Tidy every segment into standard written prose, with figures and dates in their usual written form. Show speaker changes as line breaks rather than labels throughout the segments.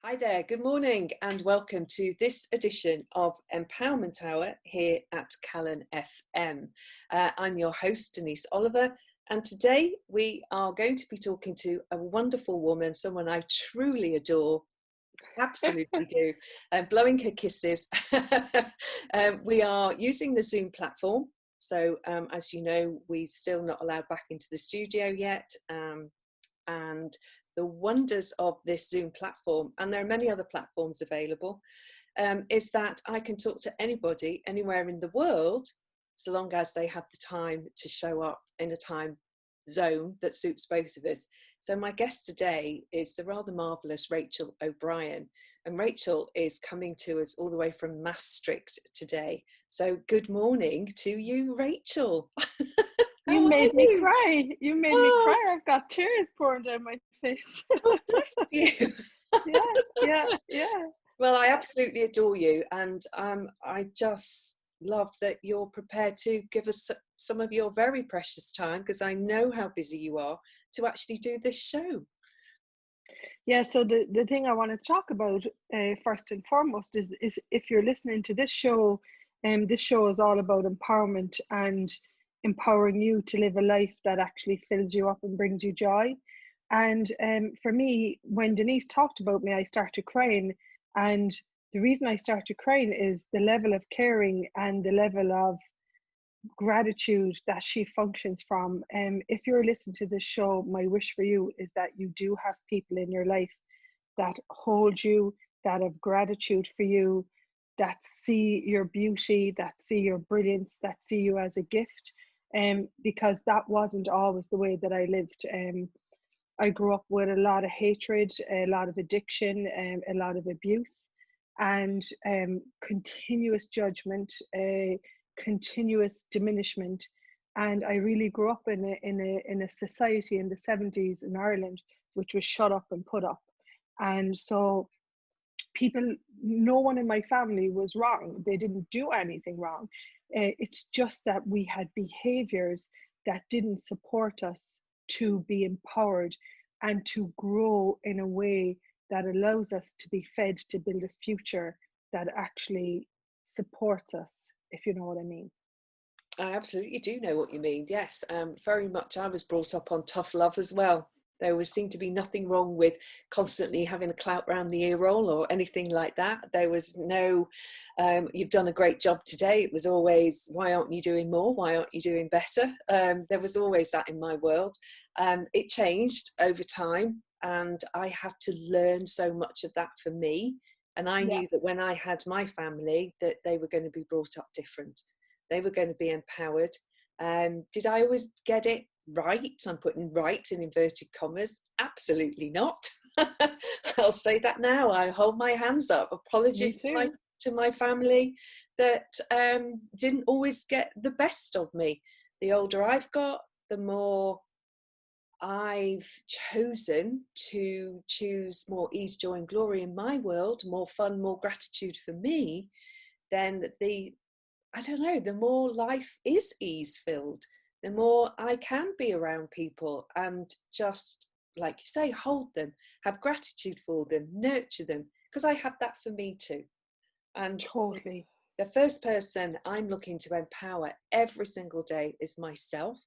Hi there, good morning and welcome to this edition of Empowerment Hour here at Calon FM. I'm your host, Denise Oliver, and today we are going to be talking to a wonderful woman, someone I truly adore, absolutely do, blowing her kisses. We are using the Zoom platform, so as you know, we're still not allowed back into the studio yet, and the wonders of this Zoom platform, and there are many other platforms available, is that I can talk to anybody anywhere in the world, so long as they have the time to show up in a time zone that suits both of us. So my guest today is the rather marvellous Rachael O'Brien, and Rachael is coming to us all the way from Maastricht today. So good morning to you, Rachael.
You made me cry. You made me cry. I've got tears pouring down my face.
Oh, bless you.
Yeah.
Well, I absolutely adore you, and I just love that you're prepared to give us some of your very precious time, because I know how busy you are, to actually do this show.
Yeah, so the thing I want to talk about first and foremost is if you're listening to this show, this show is all about empowerment and empowering you to live a life that actually fills you up and brings you joy. And for me, when Denise talked about me, I started crying. And the reason I started crying is the level of caring and the level of gratitude that she functions from. If you're listening to this show, my wish for you is that you do have people in your life that hold you, that have gratitude for you, that see your beauty, that see your brilliance, that see you as a gift. Because that wasn't always the way that I lived. I grew up with a lot of hatred, a lot of addiction, a lot of abuse, and continuous judgment, continuous diminishment. And I really grew up in a society in the 70s in Ireland, which was shut up and put up. And so no one in my family was wrong. They didn't do anything wrong. It's just that we had behaviors that didn't support us to be empowered and to grow in a way that allows us to be fed to build a future that actually supports us, if you know what I mean.
I absolutely do know what you mean. Yes, very much. I was brought up on tough love as well. There was seemed to be nothing wrong with constantly having a clout round the ear roll or anything like that. There was no, you've done a great job today. It was always, why aren't you doing more? Why aren't you doing better? There was always that in my world. It changed over time, and I had to learn so much of that for me. And I knew that when I had my family, that they were going to be brought up different. They were going to be empowered. Did I always get it right? I'm putting right in inverted commas. Absolutely not. I'll say that now. I hold my hands up. Apologies to my family that didn't always get the best of me. The older I've got, the more I've chosen to choose more ease, joy and glory in my world, more fun, more gratitude for me, then I don't know, the more life is ease filled, the more I can be around people and just, like you say, hold them, have gratitude for them, nurture them, because I had that for me too. And
totally,
the first person I'm looking to empower every single day is myself.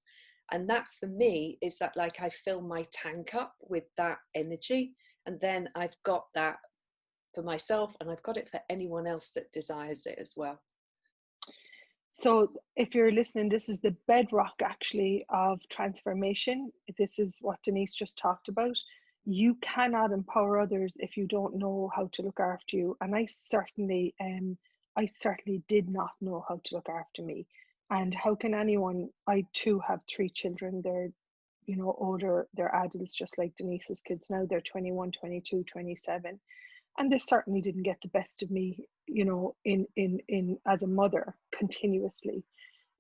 And that for me is that, like, I fill my tank up with that energy, and then I've got that for myself, and I've got it for anyone else that desires it as well.
So if you're listening, this is the bedrock actually of transformation. This is what Denise just talked about. You cannot empower others if you don't know how to look after you. And I certainly did not know how to look after me. And how can anyone? I too have 3 children. They're, older, they're adults, just like Denise's kids now. They're 21, 22, 27. And they certainly didn't get the best of me, in as a mother continuously.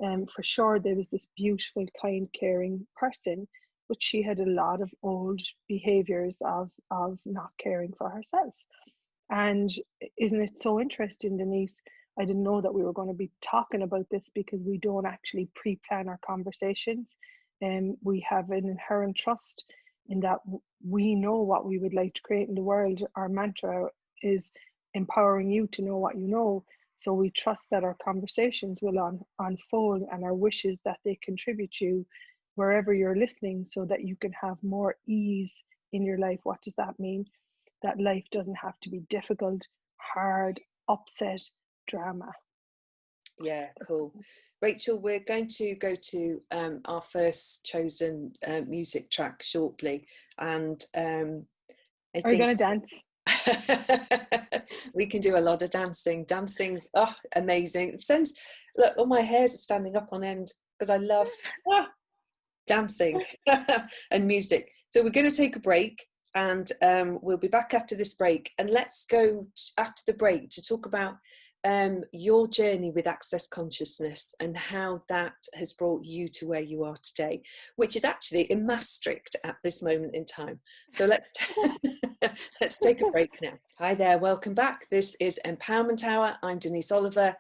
For sure, there was this beautiful, kind, caring person, but she had a lot of old behaviors of not caring for herself. And isn't it so interesting, Denise? I didn't know that we were going to be talking about this because we don't actually pre-plan our conversations. We have an inherent trust in that we know what we would like to create in the world. Our mantra is empowering you to know what you know. So we trust that our conversations will unfold, and our wishes that they contribute to you wherever you're listening, so that you can have more ease in your life. What does that mean? That life doesn't have to be difficult, hard, upset, drama.
Yeah, cool. Rachel, we're going to go to our first chosen music track shortly, and I
Are you
think
going to dance?
we can do a lot of dancing. Dancing's amazing. It sends, look, all my hairs are standing up on end because I love dancing and music. So we're going to take a break, and we'll be back after this break. And let's go after the break to talk about your journey with access consciousness and how that has brought you to where you are today, which is actually in Maastricht at this moment in time. So let's let's take a break now. Hi there, welcome back. This is Empowerment Hour. I'm Denise Oliver,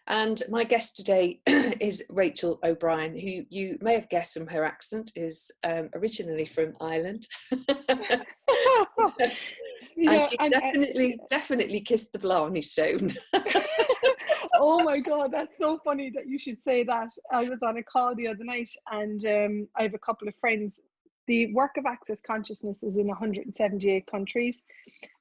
and my guest today is Rachael O'Brien, who you may have guessed from her accent is originally from Ireland.
Yeah,
and she definitely kissed the Blarney Stone.
Oh my God, that's so funny that you should say that. I was on a call the other night, and I have a couple of friends. The work of access consciousness is in 178 countries,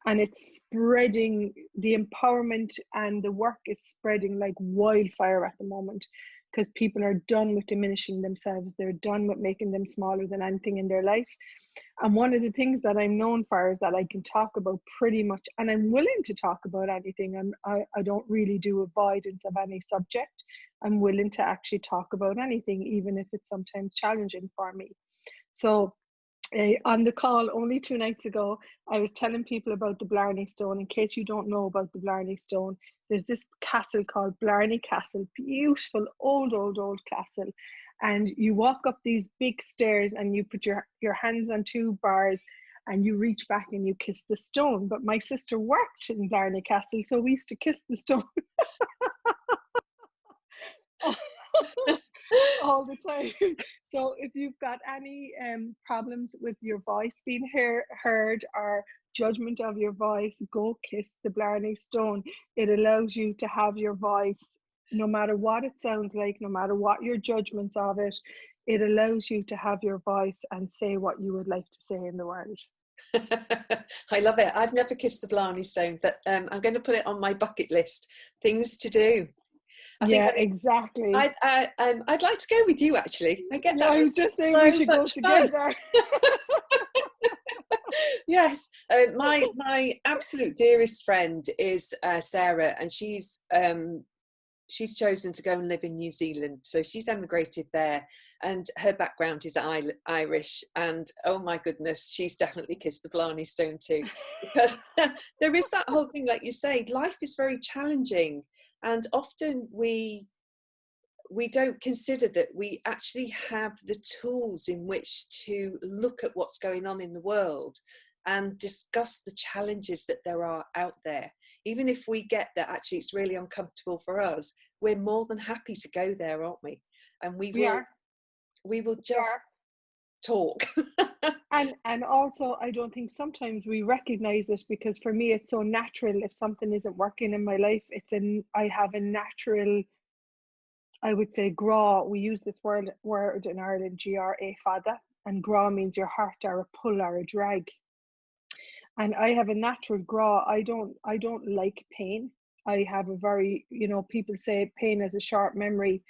and it's spreading. The empowerment and the work is spreading like wildfire at the moment, because people are done with diminishing themselves. They're done with making them smaller than anything in their life. And one of the things that I'm known for is that I can talk about pretty much, and I'm willing to talk about anything. I don't really do avoidance of any subject. I'm willing to actually talk about anything, even if it's sometimes challenging for me. So on the call only 2 nights ago, I was telling people about the Blarney Stone. In case you don't know about the Blarney Stone, there's this castle called Blarney Castle, beautiful old castle. And you walk up these big stairs and you put your hands on 2 bars and you reach back and you kiss the stone. But my sister worked in Blarney Castle, so we used to kiss the stone. All the time. So if you've got any problems with your voice being heard or judgment of your voice, go kiss the Blarney Stone. It allows you to have your voice, no matter what it sounds like, no matter what your judgments of it. It allows you to have your voice and say what you would like to say in the world.
I love it. I've never kissed the Blarney Stone, but I'm going to put it on my bucket list. Things to do.
Exactly.
I'd like to go with you, actually. I get that.
I was just saying we should go together.
Yes, my absolute dearest friend is Sarah, and she's chosen to go and live in New Zealand. So she's emigrated there, and her background is Irish. And oh my goodness, she's definitely kissed the Blarney Stone too. Because there is that whole thing, like you say, life is very challenging. And often we don't consider that we actually have the tools in which to look at what's going on in the world and discuss the challenges that there are out there. Even if we get that actually it's really uncomfortable for us, we're more than happy to go there, aren't we? And we will just talk.
And also, I don't think sometimes we recognize it, because for me it's so natural. If something isn't working in my life, I have a natural, I would say, gra. We use this word in Ireland, gra fada, and gra means your heart, or a pull, or a drag. And I have a natural gra. I don't like pain. I have a very, people say pain has a short memory.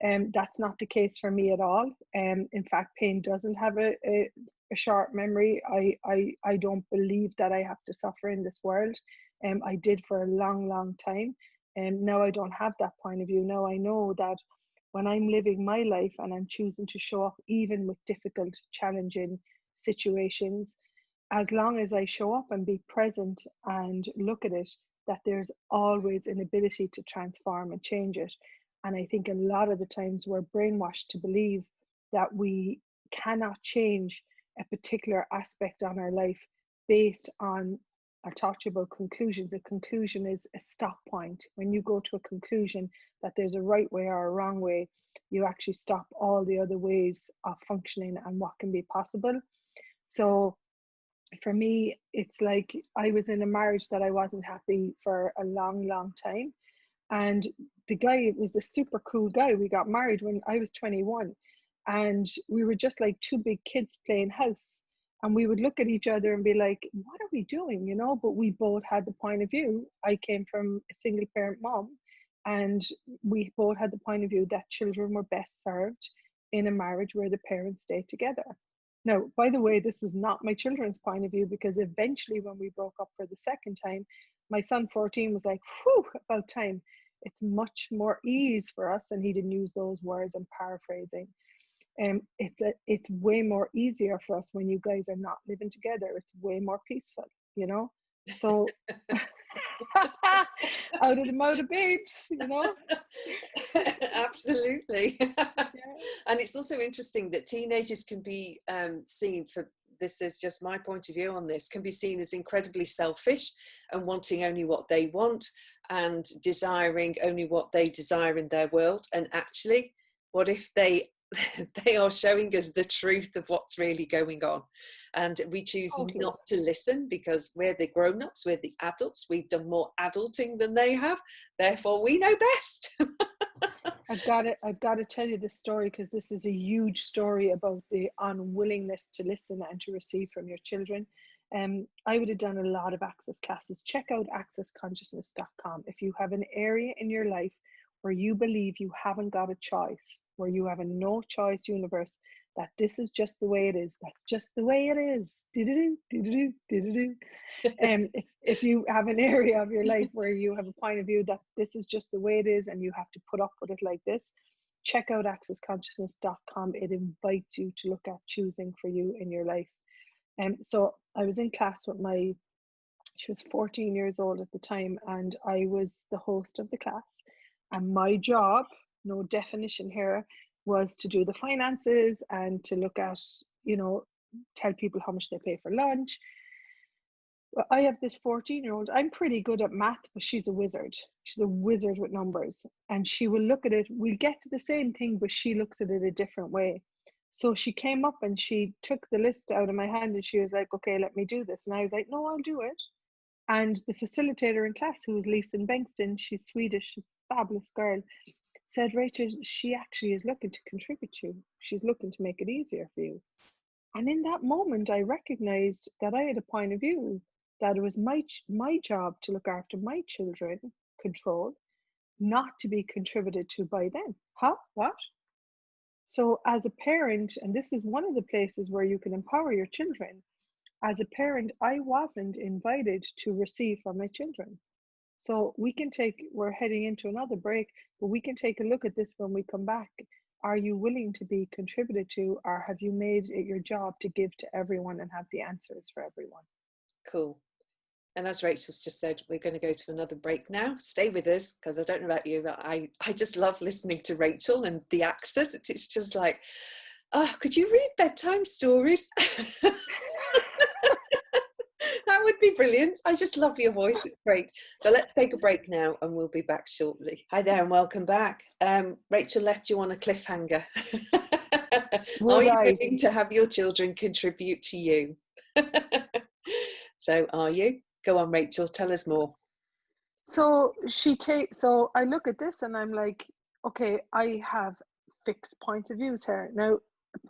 That's not the case for me at all. In fact, pain doesn't have a short memory. I don't believe that I have to suffer in this world. I did for a long time. Now I don't have that point of view. Now I know that when I'm living my life and I'm choosing to show up even with difficult, challenging situations, as long as I show up and be present and look at it, that there's always an ability to transform and change it. And I think a lot of the times we're brainwashed to believe that we cannot change a particular aspect on our life based on, I talked about conclusions. A conclusion is a stop point. When you go to a conclusion that there's a right way or a wrong way, you actually stop all the other ways of functioning and what can be possible. So for me, it's like I was in a marriage that I wasn't happy for a long, long time. And the guy was a super cool guy. We got married when I was 21, and we were just like two big kids playing house. And we would look at each other and be like, what are we doing? You know, but we both had the point of view. I came from a single parent mom, and we both had the point of view that children were best served in a marriage where the parents stayed together. Now, by the way, this was not my children's point of view, because eventually when we broke up for the second time, my son 14 was like, whew, about time. It's much more ease for us, and he didn't use those words, I'm paraphrasing. It's way more easier for us when you guys are not living together. It's way more peaceful, you know. So out of the mouth of babes, you know.
Absolutely.
Yeah.
And it's also interesting that teenagers can be seen, for this is just my point of view on this, can be seen as incredibly selfish and wanting only what they want and desiring only what they desire in their world. And actually, what if they are showing us the truth of what's really going on, and we choose
Totally.
not to listen because we're the grown-ups, we're the adults, we've done more adulting than they have, therefore we know best.
I've got to tell you this story, because this is a huge story about the unwillingness to listen and to receive from your children. I would have done a lot of access classes. Check out accessconsciousness.com if you have an area in your life where you believe you haven't got a choice, where you have a no choice universe, that this is just the way it is. That's just the way it is. If you have an area of your life where you have a point of view that this is just the way it is and you have to put up with it like this, check out accessconsciousness.com. It invites you to look at choosing for you in your life. So I was in class with she was 14 years old at the time, and I was the host of the class. And my job, no definition here, was to do the finances and to look at, you know, tell people how much they pay for lunch. Well, I have this 14-year-old. I'm pretty good at math, but she's a wizard. She's a wizard with numbers. And she will look at it. We'll get to the same thing, but she looks at it a different way. So she came up and she took the list out of my hand and she was like, okay, let me do this. And I was like, no, I'll do it. And the facilitator in class, who was Lisa Bengtsson, she's Swedish, fabulous girl, said, Rachel, she actually is looking to contribute to you. She's looking to make it easier for you. And in that moment, I recognized that I had a point of view, that it was my job to look after my children, control, not to be contributed to by them. Huh? What? So as a parent, and this is one of the places where you can empower your children, as a parent, I wasn't invited to receive from my children. So we're heading into another break, but we can take a look at this when we come back. Are you willing to be contributed to, or have you made it your job to give to everyone and have the answers for everyone?
Cool. And as Rachel's just said, we're going to go to another break now. Stay with us, because I don't know about you, but I just love listening to Rachel and the accent. It's just like, oh, could you read bedtime stories? That would be brilliant. I just love your voice. It's great. So let's take a break now and we'll be back shortly. Hi there and welcome back. Rachel left you on a cliffhanger. Are you willing to have your children contribute to you? So are you? Go on, Rachel, tell us more.
So I look at this and I'm like, okay, I have fixed points of views here. Now,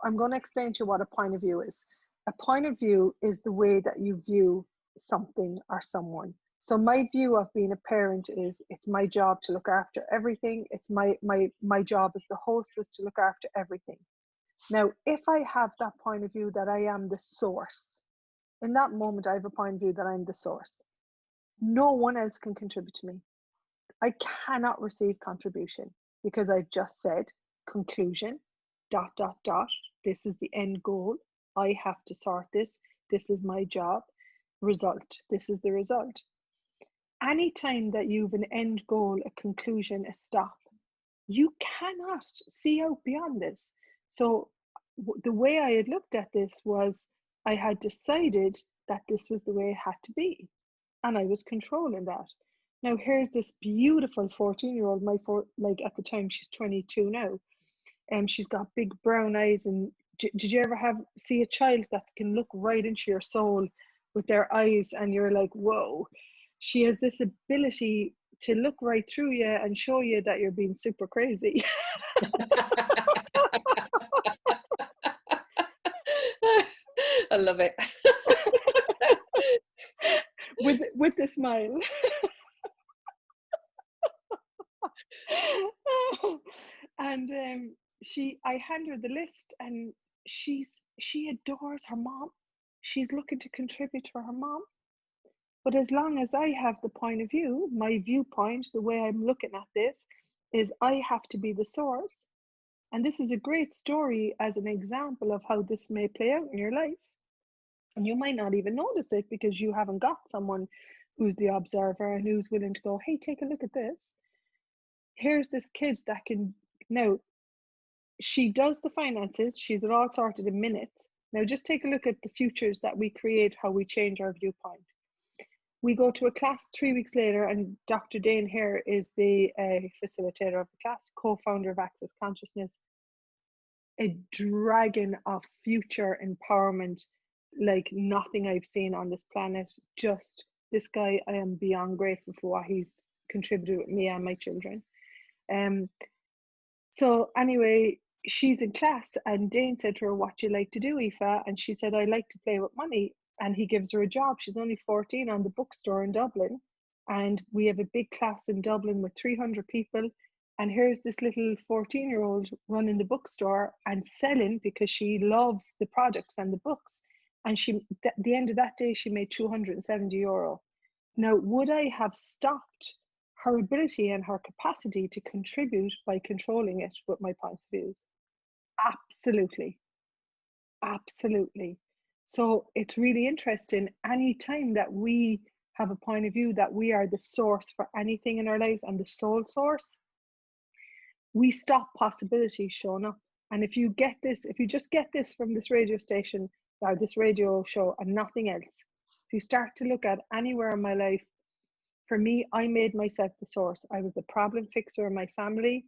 I'm going to explain to you what a point of view is. A point of view is the way that you view something or someone. So my view of being a parent is, it's my job to look after everything. It's my job as the host was to look after everything. Now, if I have that point of view that I am the source, in that moment, I have a point of view that I'm the source. No one else can contribute to me. I cannot receive contribution, because I've just said conclusion, ... This is the end goal. I have to sort this. This is my job. Result. This is the result. Anytime that you've an end goal, a conclusion, a stop, you cannot see out beyond this. So the way I had looked at this was, I had decided that this was the way it had to be, and I was controlling that. Now here's this beautiful 14-year-old, like at the time she's 22 now, and she's got big brown eyes and did you ever see a child that can look right into your soul with their eyes, and you're like, whoa, she has this ability to look right through you and show you that you're being super crazy.
I love it.
with a smile. And I hand her the list, and she adores her mom. She's looking to contribute for her mom. But as long as I have the point of view, my viewpoint, the way I'm looking at this, is I have to be the source. And this is a great story as an example of how this may play out in your life. And you might not even notice it because you haven't got someone who's the observer and who's willing to go, hey, take a look at this. Here's this kid that can, now, she does the finances, she's it all sorted in minutes. Now just take a look at the futures that we create, how we change our viewpoint. We go to a class 3 weeks later, and Dr. Dane here is the facilitator of the class, co-founder of Access Consciousness, a dragon of future empowerment like nothing I've seen on this planet. Just this guy, I am beyond grateful for what he's contributed with me and my children. So anyway, she's in class, and Dane said to her, what do you like to do, Aoife? And she said, I like to play with money. And he gives her a job. She's only 14 on the bookstore in Dublin. And we have a big class in Dublin with 300 people. And here's this little 14-year-old running the bookstore and selling because she loves the products and the books. And at the end of that day, she made €270. Now, would I have stopped her ability and her capacity to contribute by controlling it with my points of views? Absolutely. Absolutely. So it's really interesting. Anytime that we have a point of view that we are the source for anything in our lives and the sole source, we stop possibilities showing up. And if you just get this from this radio station or this radio show and nothing else, if you start to look at anywhere in my life, for me, I made myself the source. I was the problem fixer in my family.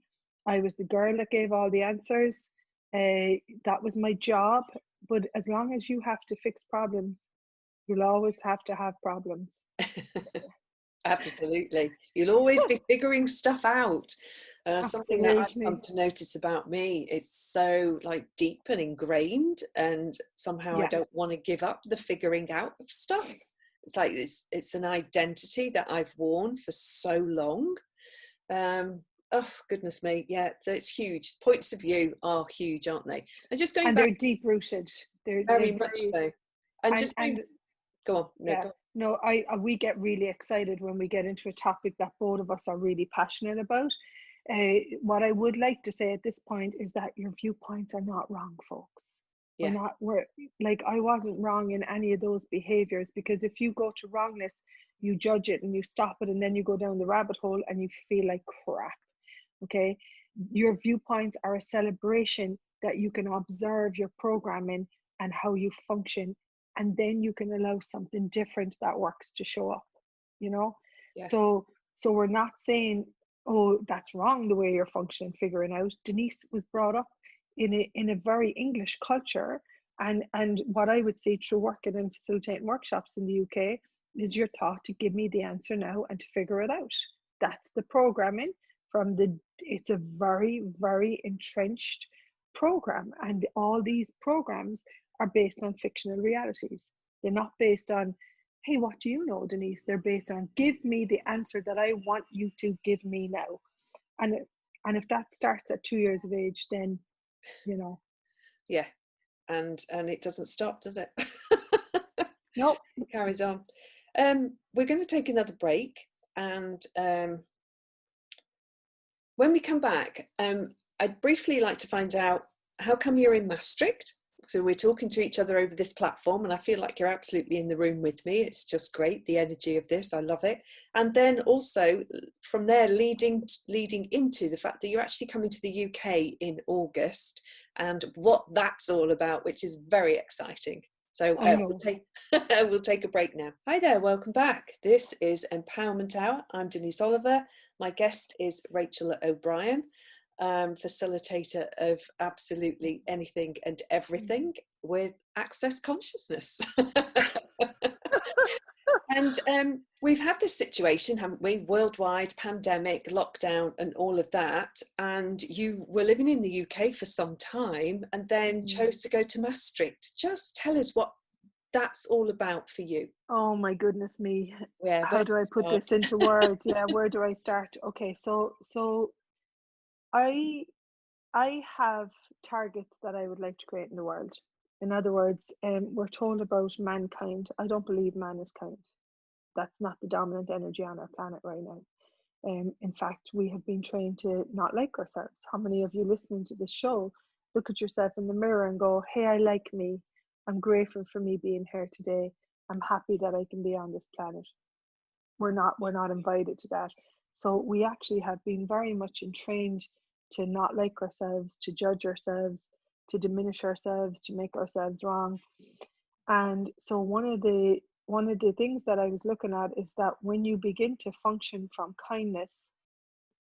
I was the girl that gave all the answers. That was my job. But as long as you have to fix problems, you'll always have to have problems.
Absolutely. You'll always be figuring stuff out. Something that I've come to notice about me, it's so like deep and ingrained, and somehow I don't want to give up the figuring out of stuff. It's like it's an identity that I've worn for so long. Oh goodness me, yeah, so it's huge. Points of view are huge, aren't they? And just going back,
they're deep rooted. They're
very much so. And just go on. No, go on.
No, we get really excited when we get into a topic that both of us are really passionate about. What I would like to say at this point is that your viewpoints are not wrong, folks. Yeah. I wasn't wrong in any of those behaviors, because if you go to wrongness, you judge it and you stop it, and then you go down the rabbit hole and you feel like crap. Okay, your viewpoints are a celebration that you can observe your programming and how you function, and then you can allow something different that works to show up, you know. Yeah. So we're not saying, oh, that's wrong the way you're functioning, figuring out. Denise was brought up in a very English culture, and what I would say through working and facilitating workshops in the UK is you're taught to give me the answer now and to figure it out. That's the programming it's a very, very entrenched program, and all these programs are based on fictional realities. They're not based on, hey, what do you know, Denise? They're based on, give me the answer that I want you to give me now. And if that starts at 2 years of age, then, you know.
Yeah, and it doesn't stop, does it?
Nope.
It carries on. We're going to take another break, and when we come back, I'd briefly like to find out, how come you're in Maastricht? So we're talking to each other over this platform, and I feel like you're absolutely in the room with me. It's just great, the energy of this. I love it. And then also from there, leading into the fact that you're actually coming to the UK in August, and what that's all about, which is very exciting. So we'll take a break now. Hi there, welcome back. This is Empowerment Hour. I'm Denise Oliver. My guest is Rachael O'Brien. facilitator of absolutely anything and everything with access consciousness. And we've had this situation, haven't we? Worldwide pandemic, lockdown, and all of that. And you were living in the UK for some time and then chose to go to Maastricht. Just tell us what that's all about for you.
Oh my goodness me.
Yeah,
How do I put this into words? Yeah, where do I start? Okay, so I have targets that I would like to create in the world. In other words, we're told about mankind. I don't believe man is kind. That's not the dominant energy on our planet right now. In fact, we have been trained to not like ourselves. How many of you listening to this show look at yourself in the mirror and go, hey, I like me. I'm grateful for me being here today. I'm happy that I can be on this planet. We're not invited to that. So we actually have been very much entrained to not like ourselves, to judge ourselves, to diminish ourselves, to make ourselves wrong. And so one of the things that I was looking at is that when you begin to function from kindness,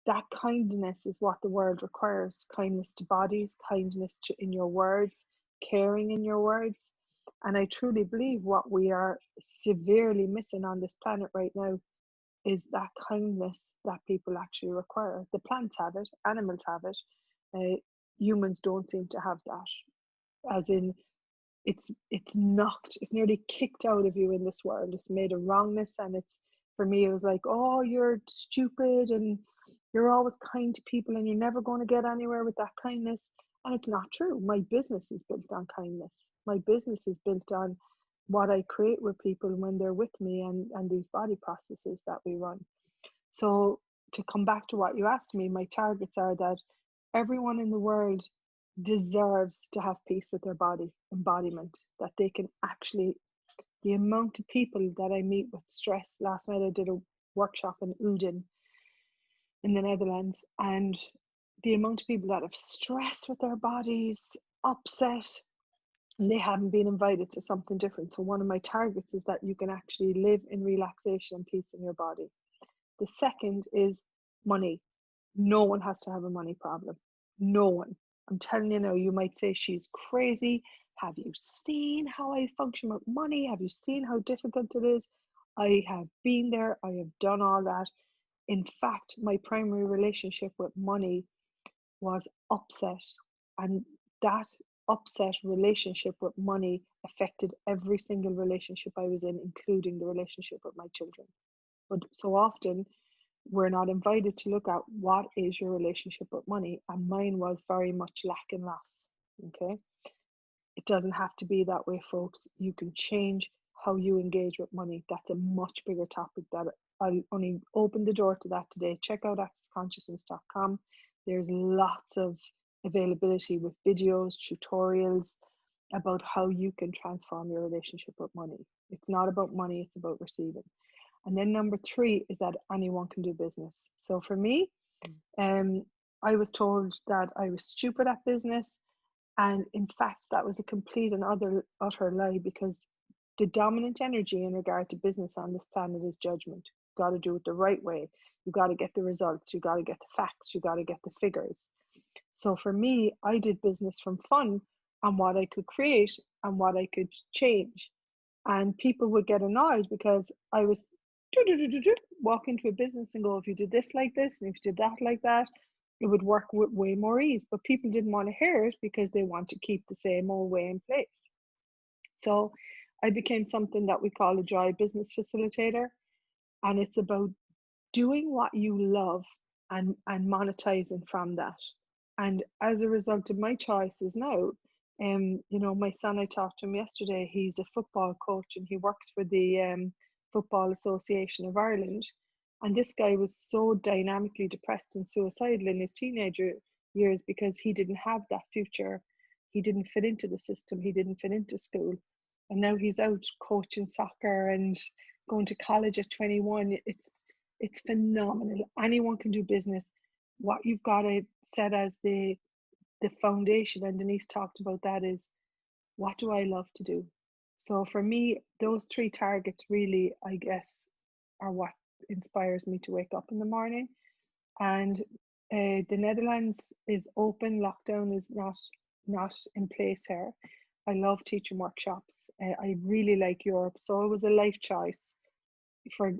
that kindness is what the world requires. Kindness to bodies, kindness to in your words, caring in your words. And I truly believe what we are severely missing on this planet right now is that kindness that people actually require. The plants have it, animals have it. Humans don't seem to have that. As in, it's nearly kicked out of you in this world. It's made a wrongness, and it's, for me, it was like, oh, you're stupid and you're always kind to people and you're never going to get anywhere with that kindness. And it's not true. My business is built on kindness. My business is built on what I create with people when they're with me, and these body processes that we run. So to come back to what you asked me, my targets are that everyone in the world deserves to have peace with their body embodiment, that they can actually, the amount of people that I meet with stress. Last night I did a workshop in Uden in the Netherlands, and the amount of people that have stress with their bodies, upset, and they haven't been invited to something different. So one of my targets is that you can actually live in relaxation and peace in your body. The second is money. No one has to have a money problem. No one. I'm telling you now, you might say she's crazy. Have you seen how I function with money? Have you seen how difficult it is? I have been there. I have done all that. In fact, my primary relationship with money was upset. And that upset relationship with money affected every single relationship I was in, including the relationship with my children. But so often, we're not invited to look at what is your relationship with money, and mine was very much lack and loss. Okay, it doesn't have to be that way, folks. You can change how you engage with money. That's a much bigger topic that I'll only open the door to that today. Check out accessconsciousness.com. There's lots of availability with videos, tutorials about how you can transform your relationship with money. It's not about money, it's about receiving. And then number 3 is that anyone can do business. So for me, I was told that I was stupid at business. And in fact, that was a complete and utter lie, because the dominant energy in regard to business on this planet is judgment. You got to do it the right way. You got to get the results. You got to get the facts. You got to get the figures. So for me, I did business from fun and what I could create and what I could change. And people would get annoyed because I was walk into a business and go, if you did this like this and if you did that like that, it would work with way more ease. But people didn't want to hear it because they want to keep the same old way in place. So I became something that we call a joy business facilitator. And it's about doing what you love and monetizing from that. And as a result of my choices now, my son, I talked to him yesterday. He's a football coach and he works for the Football Association of Ireland. And this guy was so dynamically depressed and suicidal in his teenager years because he didn't have that future. He didn't fit into the system. He didn't fit into school. And now he's out coaching soccer and going to college at 21. It's phenomenal. Anyone can do business. What you've got to set as the foundation, and Denise talked about that, is what do I love to do? So for me, those 3 targets really, I guess, are what inspires me to wake up in the morning. And The Netherlands is open. Lockdown is not in place here. I love teaching workshops. I really like Europe, so it was a life choice for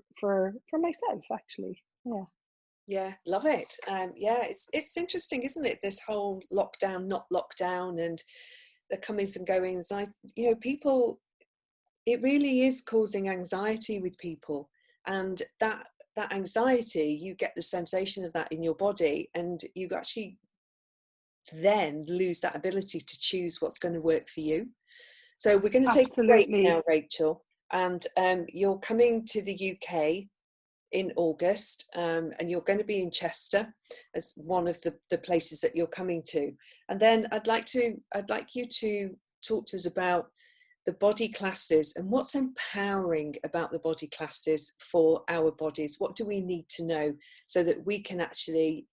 myself, actually. Yeah.
Yeah, love it. Yeah, it's interesting, isn't it? This whole lockdown, not lockdown, and the comings and goings. People, it really is causing anxiety with people, and that anxiety, you get the sensation of that in your body, and you actually then lose that ability to choose what's going to work for you. So we're going to take a break
Absolutely.
now, Rachel, and you're coming to the UK in August, and you're going to be in Chester as one of the places that you're coming to. And then I'd like you to talk to us about the body classes and what's empowering about the body classes for our bodies. What do we need to know so that we can actually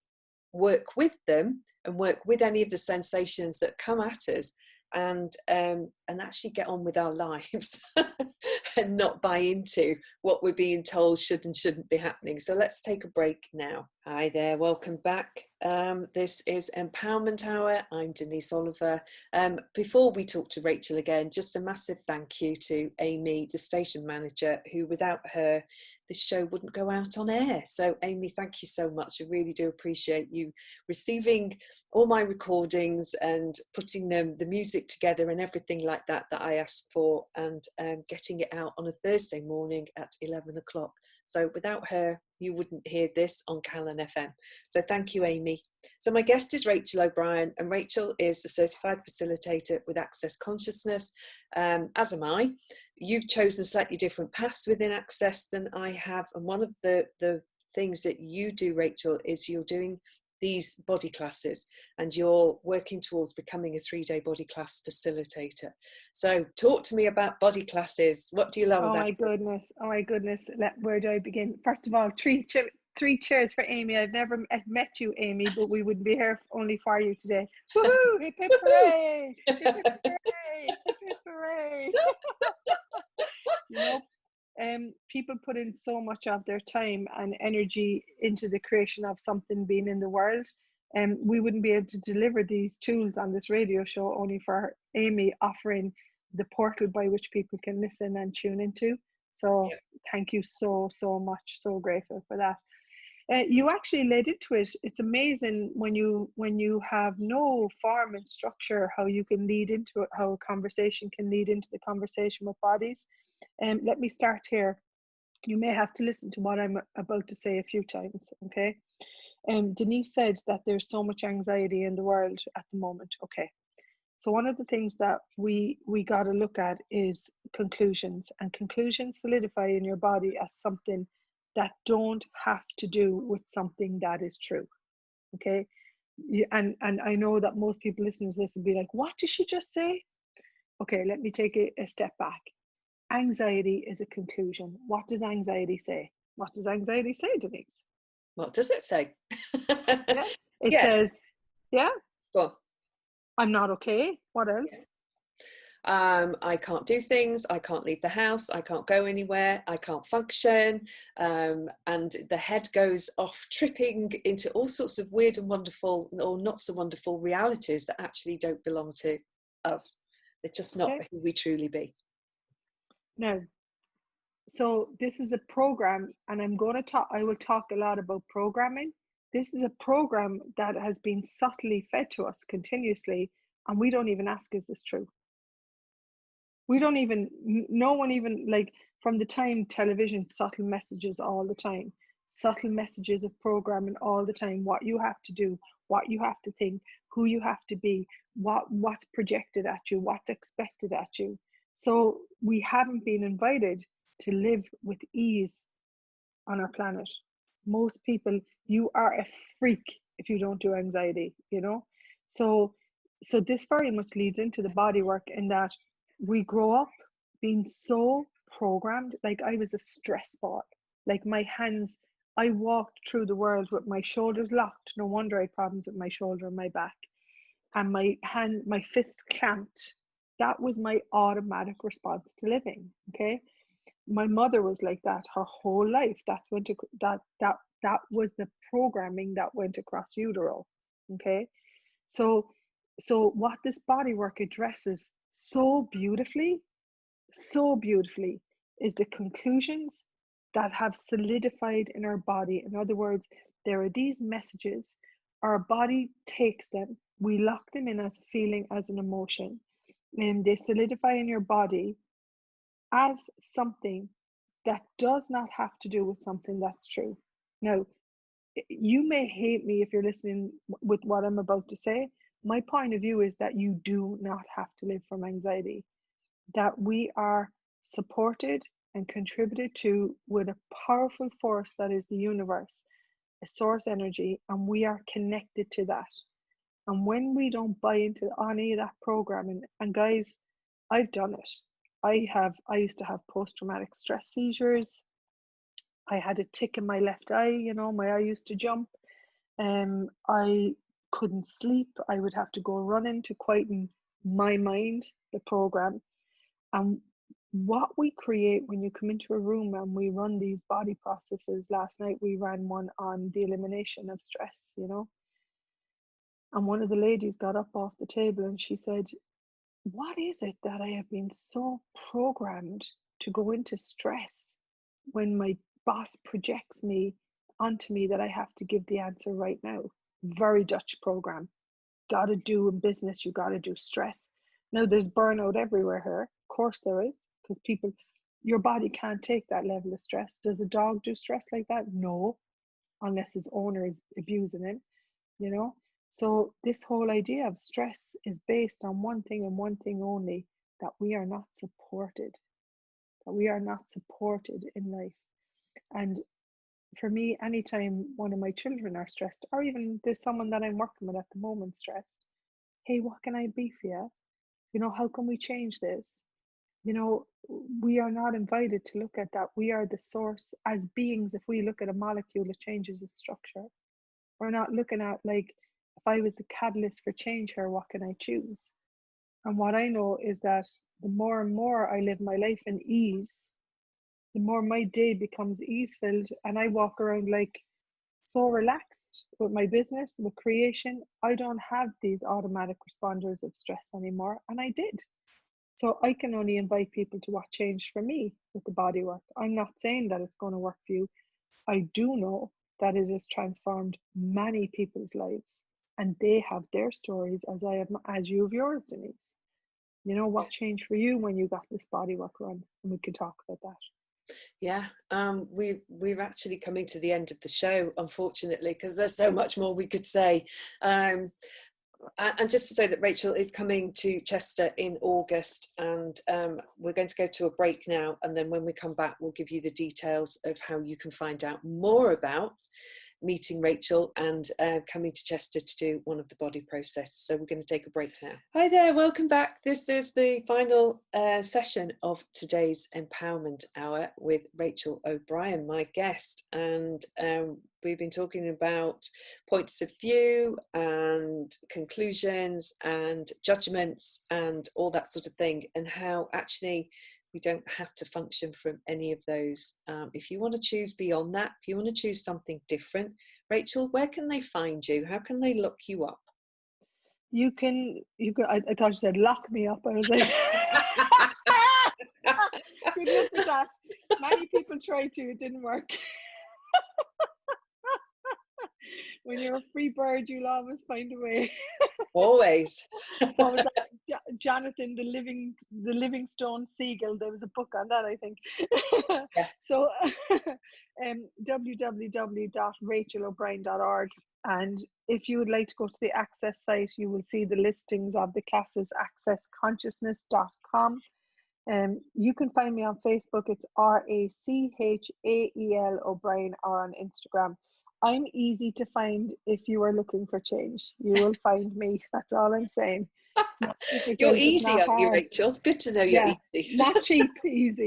work with them and work with any of the sensations that come at us, and actually get on with our lives and not buy into what we're being told should and shouldn't be happening. So let's take a break now. Hi there, welcome back. This is Empowerment Hour. I'm Denise Oliver. Before we talk to Rachael again, just a massive thank you to Amy, the station manager, who without her this show wouldn't go out on air. So Amy, thank you so much. I really do appreciate you receiving all my recordings and putting the music together and everything like that I asked for, and getting it out on a Thursday morning at 11 o'clock. So without her, you wouldn't hear this on Calon FM. So thank you, Amy. So my guest is Rachael O'Brien, and Rachael is a certified facilitator with Access Consciousness, as am I. You've chosen slightly different paths within Access than I have, and one of the things that you do, Rachael, is you're doing these body classes, and you're working towards becoming a 3-day body class facilitator. So talk to me about body classes. What do you love about it?
Oh my goodness. Where do I begin? First of all, three cheers for Amy. I've never met you, Amy, but we wouldn't be here only for you today. Woohoo! Hip hip hooray! Hip hip hooray! Hip hip hooray! People put in so much of their time and energy into the creation of something being in the world, and we wouldn't be able to deliver these tools on this radio show only for Amy offering the portal by which people can listen and tune into. So thank you so much. So grateful for that. You actually led into it. It's amazing when you have no form and structure, how you can lead into it, how a conversation can lead into the conversation with bodies. Let me start here. You may have to listen to what I'm about to say a few times, okay? Denise said that there's so much anxiety in the world at the moment. Okay, so one of the things that we got to look at is conclusions, and conclusions solidify in your body as something that don't have to do with something that is true, okay? And I know that most people listening to this will be like, what did she just say? Okay, let me take a step back. Anxiety is a conclusion. What does anxiety say? What does anxiety say, Denise?
What does it say?
Yeah, it says, yeah,
go on.
I'm not okay. What else?
I can't do things, I can't leave the house, I can't go anywhere, I can't function, and the head goes off tripping into all sorts of weird and wonderful or not so wonderful realities that actually don't belong to us. They're just not who we truly be.
No. So this is a program, and I will talk a lot about programming. This is a program that has been subtly fed to us continuously, and we don't even ask, is this true? No one even, like, from the time television, subtle messages all the time, subtle messages of programming all the time, what you have to do, what you have to think, who you have to be, what's projected at you, what's expected at you. So we haven't been invited to live with ease on our planet. Most people, you are a freak if you don't do anxiety, so this very much leads into the body work, in that we grow up being so programmed. Like, I was a stress ball. Like, my hands, I walked through the world with my shoulders locked. No wonder I had problems with my shoulder and my back, and my fists clamped. That was my automatic response to living. Okay, my mother was like that her whole life. That was the programming that went across utero. Okay, so what this body work addresses so beautifully, is the conclusions that have solidified in our body. In other words, there are these messages, our body takes them, we lock them in as a feeling, as an emotion, and they solidify in your body as something that does not have to do with something that's true. Now, you may hate me if you're listening with what I'm about to say. My point of view is that you do not have to live from anxiety, that we are supported and contributed to with a powerful force that is the universe, a source energy, and we are connected to that. And when we don't buy into any of that programming, and guys, I've done it. I used to have post-traumatic stress seizures. I had a tick in my left eye, my eye used to jump. I couldn't sleep. I would have to go running to quieten my mind, the program. And what we create when you come into a room and we run these body processes, last night we ran one on the elimination of stress, and one of the ladies got up off the table and she said, what is it that I have been so programmed to go into stress when my boss projects me onto me that I have to give the answer right now? Very Dutch program. Got to do in business, you got to do stress. Now there's burnout everywhere here. Of course there is, because your body can't take that level of stress. Does a dog do stress like that? No, unless his owner is abusing him, So this whole idea of stress is based on one thing and one thing only, that we are not supported, in life. And for me, anytime one of my children are stressed, or even there's someone that I'm working with at the moment stressed, hey, what can I be for you? How can we change this? We are not invited to look at that. We are the source as beings. If we look at a molecule, it changes its structure. We're not looking at, like, if I was the catalyst for change here, what can I choose? And what I know is that the more and more I live my life in ease, the more my day becomes ease-filled, and I walk around like so relaxed with my business, with creation. I don't have these automatic responders of stress anymore, and I did. So I can only invite people to what changed for me with the body work. I'm not saying that it's going to work for you. I do know that it has transformed many people's lives, and they have their stories as you have yours, Denise. What changed for you when you got this body work run? And we can talk about that.
Yeah, we're actually coming to the end of the show, unfortunately, because there's so much more we could say. And just to say that Rachael is coming to Chester in August, and we're going to go to a break now, and then when we come back we'll give you the details of how you can find out more about meeting Rachael and coming to Chester to do one of the body processes. So we're going to take a break now. Hi there, welcome back. This is the final session of today's Empowerment Hour with Rachael O'Brien, my guest, and we've been talking about points of view and conclusions and judgments and all that sort of thing, and how actually we don't have to function from any of those. If you want to choose beyond that, if you want to choose something different, Rachael, where can they find you? How can they look you up?
You can, I thought you said lock me up. I was like, good luck with that. Many people tried to, it didn't work. When you're a free bird, you'll always find a way.
Always.
What was that? Jonathan, the Livingstone Seagull. There was a book on that, I think.
Yeah.
So www.rachelobrien.org, and if you would like to go to the Access site, you will see the listings of the classes, accessconsciousness.com. You can find me on Facebook. It's Rachael O'Brien, or on Instagram. I'm easy to find. If you are looking for change, you will find me. That's all I'm saying.
You're easy, aren't you, Rachael? Good to know you're easy.
Not cheap, easy.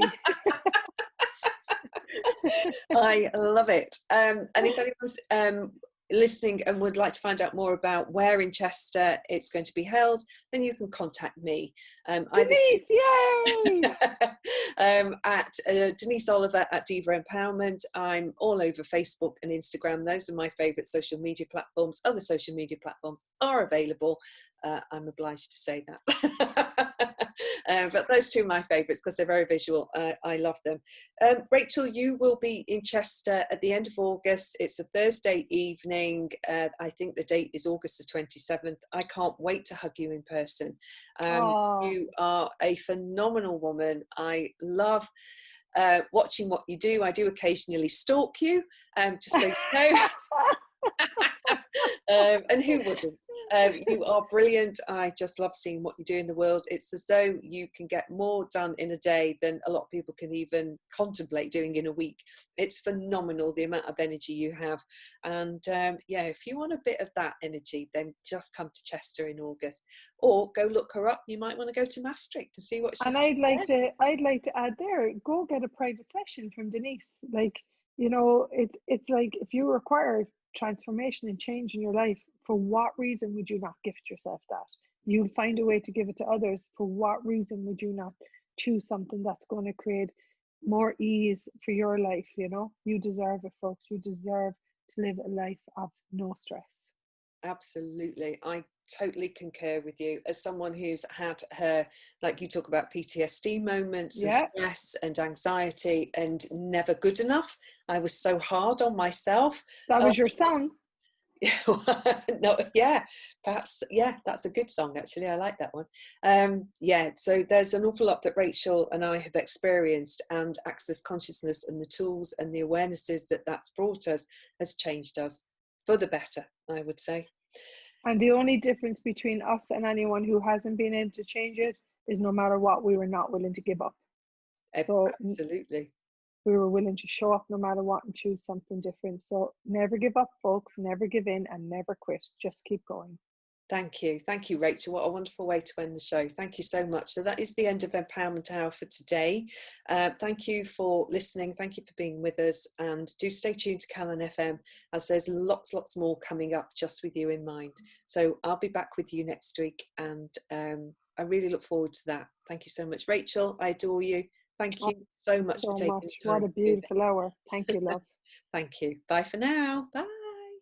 I love it. And if anyone's listening and would like to find out more about where in Chester it's going to be held, then you can contact me.
Denise, yay!
At Denise Oliver at Diva Empowerment. I'm all over Facebook and Instagram. Those are my favourite social media platforms. Other social media platforms are available. I'm obliged to say that. But those two are my favourites because they're very visual. I love them. Rachael, you will be in Chester at the end of August. It's a Thursday evening. I think the date is August the 27th. I can't wait to hug you in person. You are a phenomenal woman. I love watching what you do. I do occasionally stalk you, just so you know. And who wouldn't? You are brilliant. I just love seeing what you do in the world. It's as though you can get more done in a day than a lot of people can even contemplate doing in a week. It's phenomenal, the amount of energy you have. And yeah, if you want a bit of that energy, then just come to Chester in August, or go look her up. You might want to go to Maastricht to see what she's
and I'd like to add there, go get a private session from Denise. Like, you know, it's like, if you require transformation and change in your life, for what reason would you not gift yourself that? You'll find a way to give it to others. For what reason would you not choose something that's going to create more ease for your life? You know, you deserve it, folks. You deserve to live a life of no stress.
Absolutely. I totally concur with you. As someone who's had her, like you talk about PTSD moments and stress and anxiety and never good enough. I was so hard on myself.
That was your song.
No, yeah, perhaps, yeah, that's a good song, actually. I like that one. Yeah, so there's an awful lot that Rachael and I have experienced, and access consciousness and the tools and the awarenesses that that's brought us has changed us for the better, I would say.
And the only difference between us and anyone who hasn't been able to change it is no matter what, we were not willing to give up. So
absolutely.
We were willing to show up no matter what and choose something different. So never give up, folks. Never give in and never quit. Just keep going.
Thank you. Thank you, Rachael. What a wonderful way to end the show. Thank you so much. So that is the end of Empowerment Hour for today. Thank you for listening. Thank you for being with us. And do stay tuned to Calon FM, as there's lots more coming up just with you in mind. So I'll be back with you next week. And I really look forward to that. Thank you so much, Rachael. I adore you. Thank you so much for taking the time.
What a beautiful hour. Thank you, love.
Thank you. Bye for now. Bye.